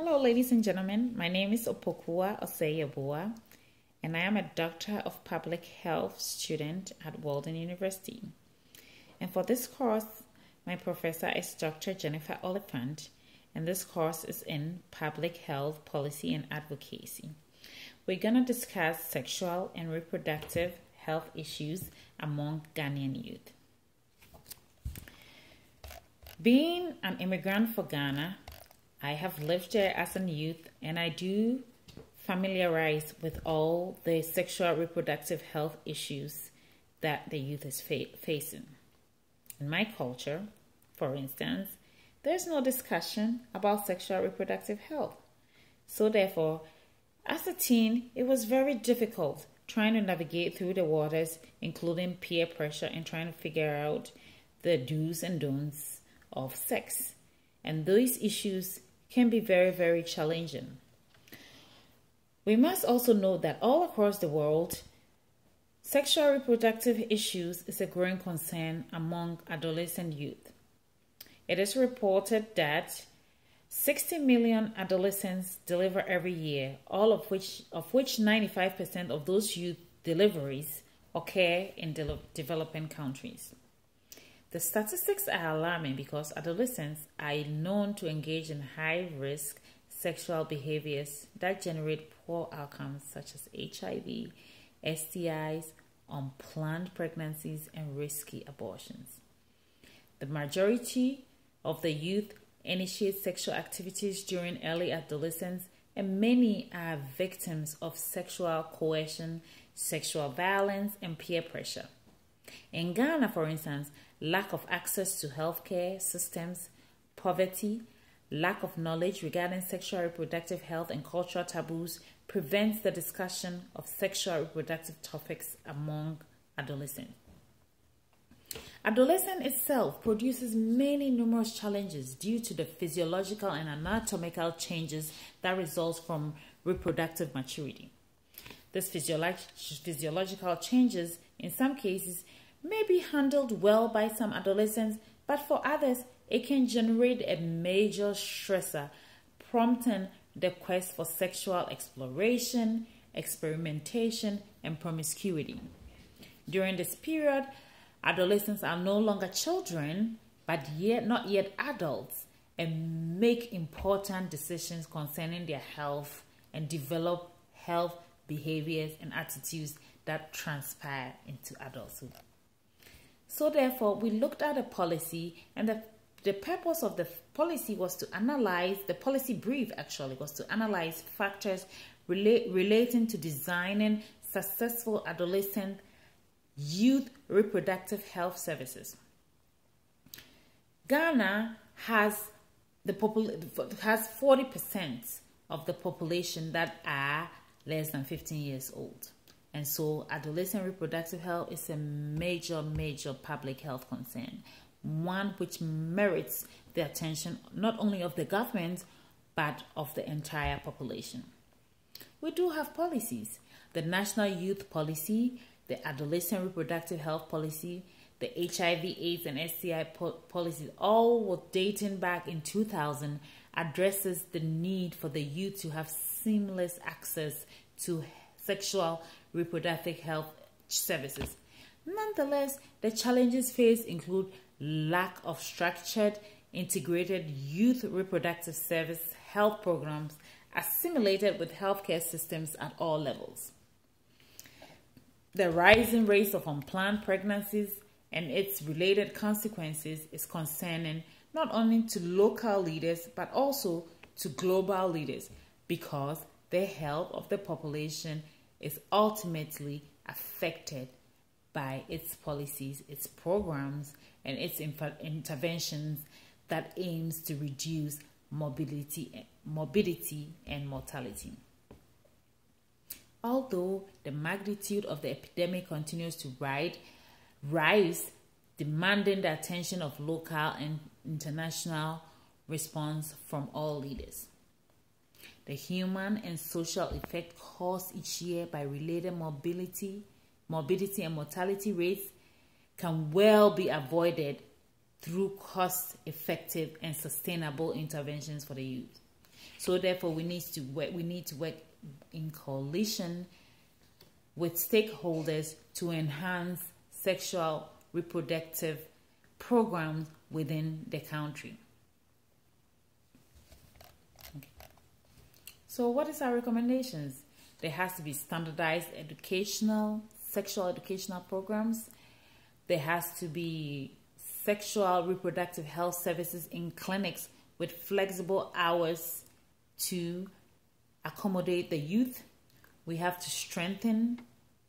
Hello, ladies and gentlemen. My name is Osei-Yeboah, and I am a Doctor of Public Health student at Walden University. And for this course, my professor is Dr. Jennifer Oliphant, and this course is in Public Health Policy and Advocacy. We're going to discuss sexual and reproductive health issues among Ghanaian youth. Being an immigrant for Ghana, I have lived there as a youth, and I do familiarize with all the sexual reproductive health issues that the youth is facing. In my culture, for instance, there's no discussion about sexual reproductive health. So therefore, as a teen, it was very difficult trying to navigate through the waters, including peer pressure and trying to figure out the do's and don'ts of sex. And those issues can be very, very challenging. We must also note that all across the world, sexual reproductive issues is a growing concern among adolescent youth. It is reported that 60 million adolescents deliver every year, all of which 95% of those youth deliveries occur in developing countries. The statistics are alarming because adolescents are known to engage in high-risk sexual behaviors that generate poor outcomes such as HIV, STIs, unplanned pregnancies, and risky abortions. The majority of the youth initiate sexual activities during early adolescence, and many are victims of sexual coercion, sexual violence, and peer pressure. In Ghana, for instance, lack of access to healthcare systems, poverty, lack of knowledge regarding sexual reproductive health, and cultural taboos prevents the discussion of sexual reproductive topics among adolescents. Adolescence itself produces many numerous challenges due to the physiological and anatomical changes that result from reproductive maturity. These physiological changes, in some cases, may be handled well by some adolescents, but for others, it can generate a major stressor, prompting the quest for sexual exploration, experimentation, and promiscuity. During this period, adolescents are no longer children, but not yet adults, and make important decisions concerning their health and develop health behaviors and attitudes that transpire into adulthood. So therefore, we looked at a policy, and the purpose of the policy was to analyze, the policy brief actually was to analyze factors relating to designing successful adolescent youth reproductive health services. Ghana has 40% of the population that are less than 15 years old. And so adolescent reproductive health is a major public health concern, one which merits the attention not only of the government, but of the entire population. We do have policies: the National Youth Policy, the Adolescent Reproductive Health Policy, the HIV, AIDS, and STI policies, all dating back in 2000, addresses the need for the youth to have seamless access to sexual reproductive health services. Nonetheless, the challenges faced include lack of structured, integrated youth reproductive service health programs assimilated with healthcare systems at all levels. The rising rates of unplanned pregnancies and its related consequences is concerning not only to local leaders but also to global leaders, because the health of the population is ultimately affected by its policies, its programs, and its interventions that aims to reduce morbidity and mortality. Although the magnitude of the epidemic continues to rise, demanding the attention of local and international response from all leaders. The human and social effect caused each year by related morbidity and mortality rates can well be avoided through cost-effective and sustainable interventions for the youth. So therefore, we need to work in coalition with stakeholders to enhance sexual reproductive programs within the country. Okay. So what is our recommendations? There has to be standardized sexual educational programs. There has to be sexual reproductive health services in clinics with flexible hours to accommodate the youth. We have to strengthen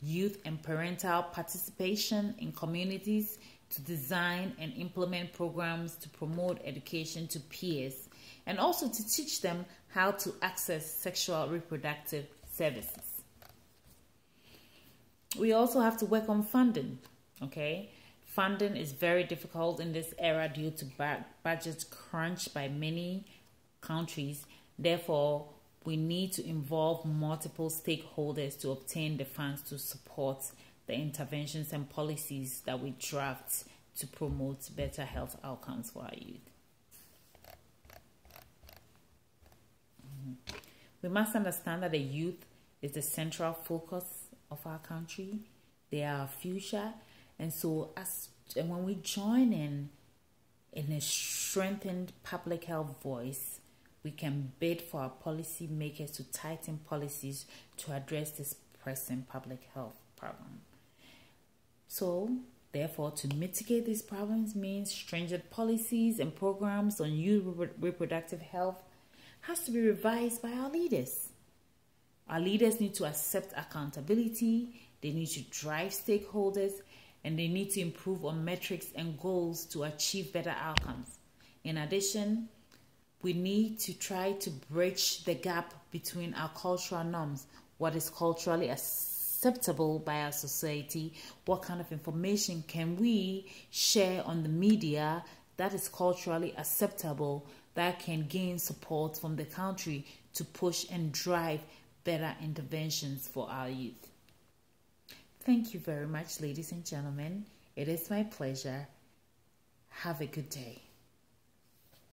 youth and parental participation in communities to design and implement programs to promote education to peers and also to teach them how to access sexual reproductive services. We also have to work on funding, okay? Funding is very difficult in this era due to budget crunch by many countries. Therefore, we need to involve multiple stakeholders to obtain the funds to support the interventions and policies that we draft to promote better health outcomes for our youth. We must understand that the youth is the central focus of our country. They are our future. And so when we join in a strengthened public health voice, we can bid for our policy makers to tighten policies to address this pressing public health problem. So, therefore, to mitigate these problems means stringent policies and programs on youth reproductive health has to be revised by our leaders. Our leaders need to accept accountability, they need to drive stakeholders, and they need to improve on metrics and goals to achieve better outcomes. In addition, we need to try to bridge the gap between our cultural norms, what is culturally acceptable by our society, what kind of information can we share on the media that is culturally acceptable, that can gain support from the country to push and drive better interventions for our youth. Thank you very much, ladies and gentlemen. It is my pleasure. Have a good day.